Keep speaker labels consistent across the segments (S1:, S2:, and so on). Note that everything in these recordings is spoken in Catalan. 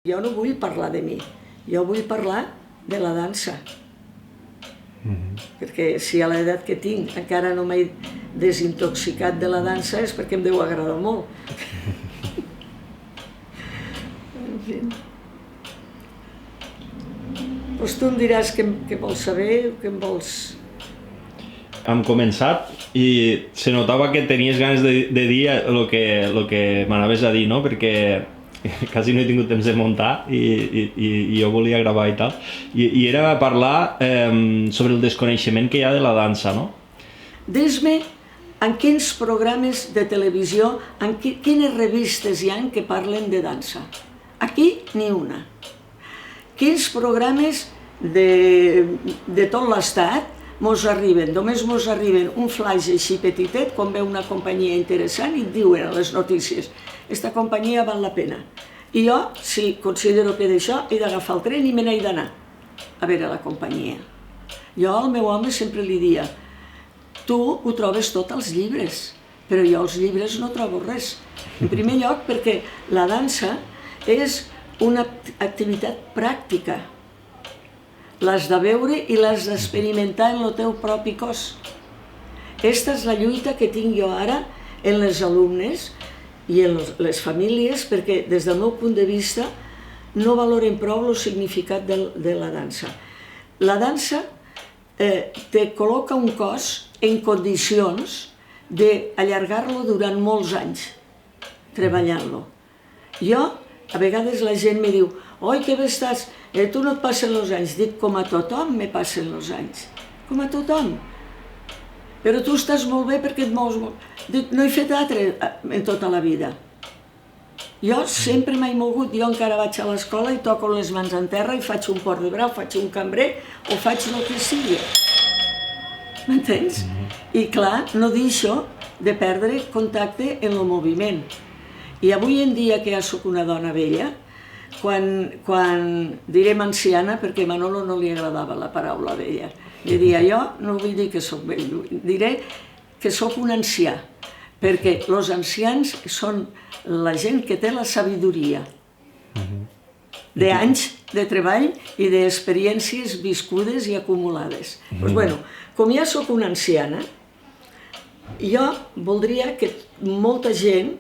S1: Jo no vull parlar de mi, jo vull parlar de la dansa. Perquè si a l'edat que tinc encara no m'he desintoxicat de la dansa és perquè em deu agradar molt. En fi. Doncs tu em diràs què vols saber, què em vols...
S2: Hem començat i se notava que tenies ganes de dir el que m'anaves a dir, no? Perquè quasi no he tingut temps de muntar i jo volia gravar i tal. I era parlar sobre el desconeixement que hi ha de la dansa, no?
S1: Dis-me en quins programes de televisió, en quines revistes hi ha que parlen de dansa. Aquí, ni una. Quins programes de tot l'estat mos arriben, només mos arriben un flaix així petitet quan ve una companyia interessant i et diuen a les notícies esta companyia val la pena. I jo, si considero que d'això, he d'agafar el tren i me n'he d'anar a veure la companyia. Jo al meu home sempre li dia tu ho trobes tot als llibres, però jo als llibres no trobo res. En primer lloc perquè la dansa és una activitat pràctica. L'has de veure i l'has d'experimentar en el teu propi cos. Aquesta és la lluita que tinc jo ara en les alumnes i en les famílies, perquè des del meu punt de vista no valoren prou el significat de la dansa. La dansa te col·loca un cos en condicions d'allargar-lo durant molts anys, treballant-lo. Jo, a vegades la gent me diu «Oi, que bé estàs, tu no et passen els anys». Dic, com a tothom me passen els anys, com a tothom. Però tu estàs molt bé perquè et mous molt. Dic, no he fet teatre en tota la vida. Jo sempre m'he mogut, jo encara vaig a l'escola i toco les mans en terra i faig un port de brau, faig un cambrer o faig el que sigui. M'entens? I clar, no deixo de perdre contacte en el moviment. I avui en dia que ja soc una dona vella, quan direm anciana, perquè a Manolo no li agradava la paraula vella, li dia jo no vull dir que soc vell, diré que soc un ancià, perquè els ancians són la gent que té la sabidoria d'anys de treball i d'experiències viscudes i acumulades. Doncs bueno, com ja soc una anciana, jo voldria que molta gent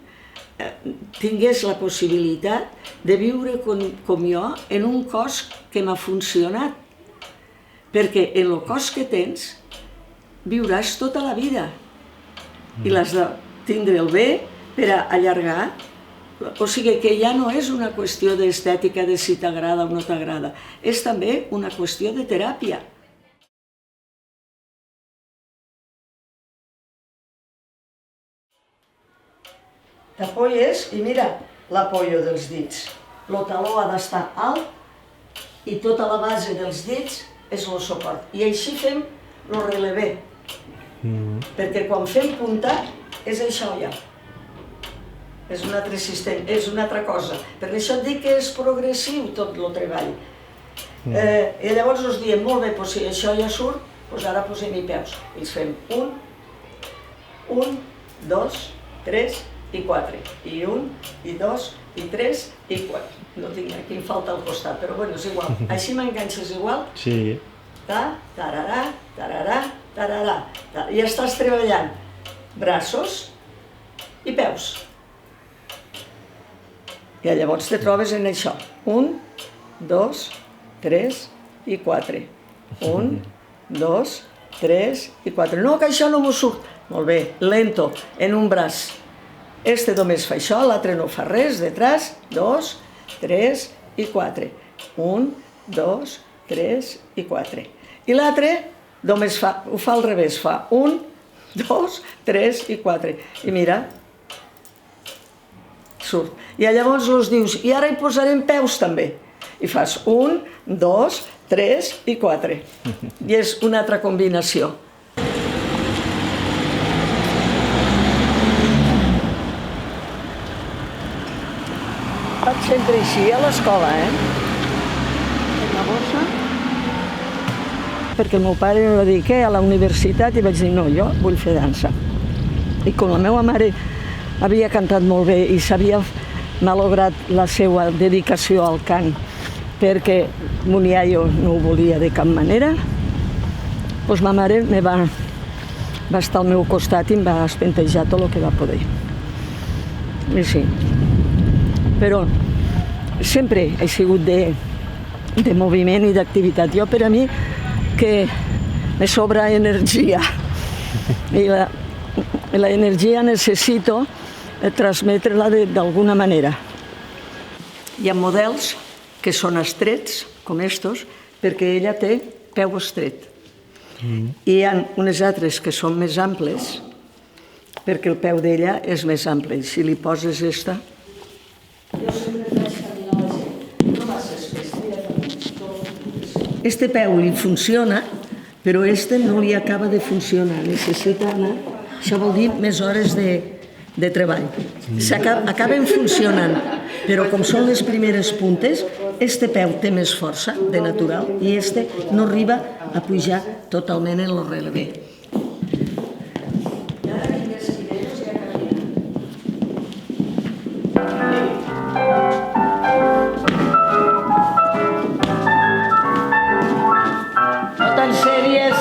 S1: tingués la possibilitat de viure com jo en un cos que m'ha funcionat, perquè en el cos que tens viuràs tota la vida i l'has de tindre el bé per a allargar. O sigui que ja no és una qüestió d'estètica, de si t'agrada o no t'agrada, és també una qüestió de teràpia. T'apoyes i mira l'apoyo dels dits. El taló ha d'estar alt i tota la base dels dits és el suport. I així fem el relevé. Perquè quan fem punta és això ja. És un altre sistema, és una altra cosa. Per això et dic que és progressiu tot el treball. I llavors us diem, molt bé, si això ja surt, doncs ara posem-hi peus. I els fem 1, 2, 3 i 4. I 1, i 2, i 3, i 4. No tinc, aquí em falta al costat, però bueno, és igual. Així m'enganxes igual.
S2: Sí.
S1: Tararà, tararà, tararà. I estàs treballant braços i peus. I llavors te trobes en això. 1, 2, 3 i 4. 1, 2, 3 i 4. No, que això no m'ho surt. Molt bé, lento, en un braç. Este només fa això, l'altre no fa res, detrás, 2, 3 i 4. 1, 2, 3 i 4. I l'altre només ho fa al revés, fa 1, 2, 3 i 4. I mira, surt. I llavors els dius, i ara hi posarem peus també. I fas 1, 2, 3 i 4. I és una altra combinació. Faig sempre així a l'escola, la bossa. Perquè el meu pare em va dir que a la universitat i vaig dir no, jo vull fer dansa. I com la meva mare havia cantat molt bé i sabia malograt la seva dedicació al cant, perquè mon iaio no ho volia de cap manera, doncs ma mare va estar al meu costat i em va espentejar tot el que va poder. I sí. Però sempre he sigut de moviment i d'activitat. Jo, per a mi, que me sobra energia. I la energia necessito transmetre-la d'alguna manera. Hi ha models que són estrets, com estos, perquè ella té peu estret. I hi ha unes altres que són més amples, perquè el peu d'ella és més ample. Si li poses esta... Jo sempre faig caminar la gent, no passes este peu li funciona, però este no li acaba de funcionar. Necessita anar, això vol dir més hores de treball. Acaben funcionant, però com són les primeres puntes, este peu té més força de natural i este no arriba a pujar totalment en el relevé. No tan sèries.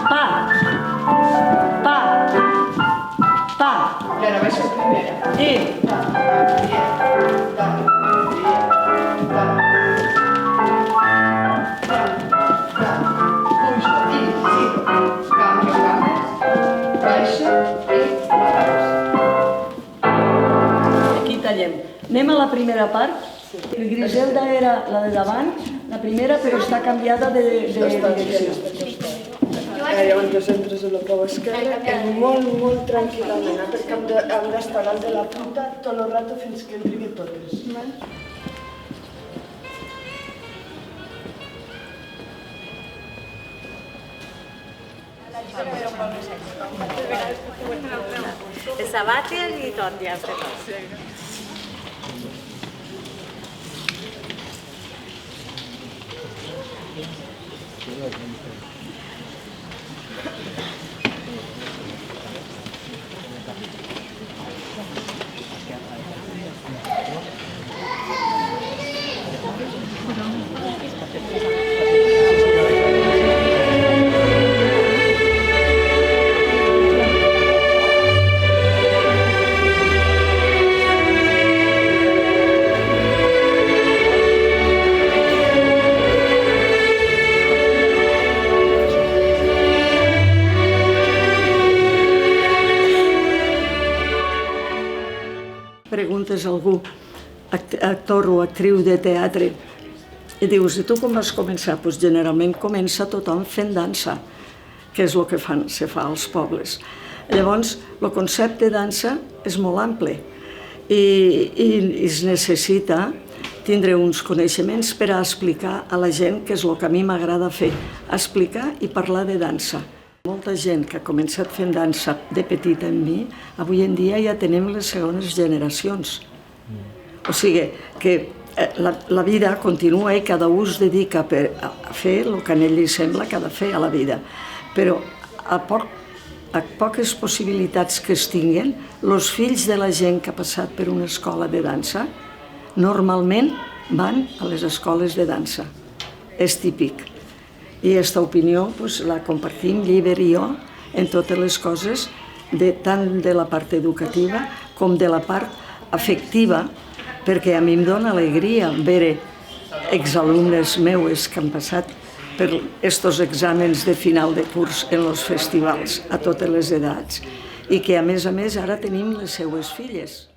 S1: Pa. Pa. Pa.
S3: I ara baixes primera.
S1: I. Aquí tallem. Anem a la primera part. El Griselda era la de davant, la primera, però està canviada de direcció.
S3: Llavors entres a la prova esquerra i molt tranquil·lament, perquè hem d'estar dalt de la punta tot el rato fins que entri totes.
S4: El sabates i tot, ja està tot.
S1: Preguntes a algú, actor o actriu de teatre, i dius, i tu com vas començar? Doncs generalment comença tothom fent dansa, que és el que se fa als pobles. Llavors, el concepte dansa és molt ample i es necessita tindre uns coneixements per a explicar a la gent què és el que a mi m'agrada fer, explicar i parlar de dansa. Molta gent que ha començat fent dansa de petita amb mi, avui en dia ja tenim les segones generacions. O sigui que la vida continua i cada un es dedica a fer el que a ell li sembla que ha de fer a la vida. Però a poques possibilitats que es tinguen, els fills de la gent que ha passat per una escola de dansa normalment van a les escoles de dansa. És típic. I aquesta opinió la compartim Lliber i jo en totes les coses, tant de la part educativa com de la part afectiva, perquè a mi em dóna alegria veure exalumnes meues que han passat per aquests exàmens de final de curs en els festivals a totes les edats i que a més ara tenim les seues filles.